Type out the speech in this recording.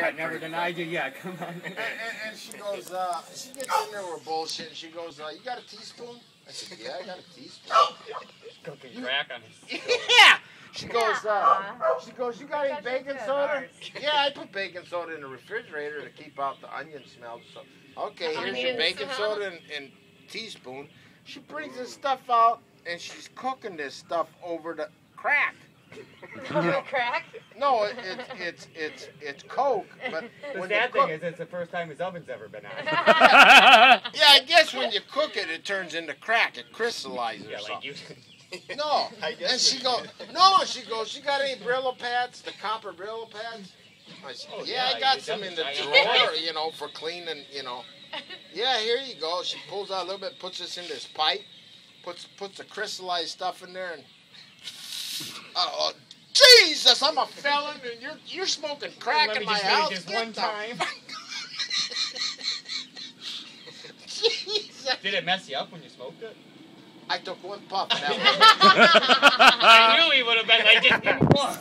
I never denied you. Yeah, come on. And she goes, she gets in there with bullshit, and she goes, you got a teaspoon? I said, yeah, I got a teaspoon. Cooking crack on his Yeah! She goes, you got any baking soda? Yeah, I put baking soda in the refrigerator to keep out the onion smell. So, okay, here's your baking soda and teaspoon. She brings this stuff out, and she's cooking this stuff over the crack. Over crack? No, it's Coke. But the sad thing is, it's the first time his oven's ever been on. Yeah, I guess when you cook it, it turns into crack. It crystallizes or something. Like you. No, and she goes, no, she goes, you got any Brillo pads, the copper Brillo pads? I said, yeah, I got some in the drawer, you know, for cleaning, you know. Yeah, here you go. She pulls out a little bit, puts this in this pipe, puts the crystallized stuff in there, and Jesus, I'm a felon, and you're smoking crack in my house. Just one time. Jesus. Did it mess you up when you smoked it? I took one puff. I knew he would have been like, just give me one.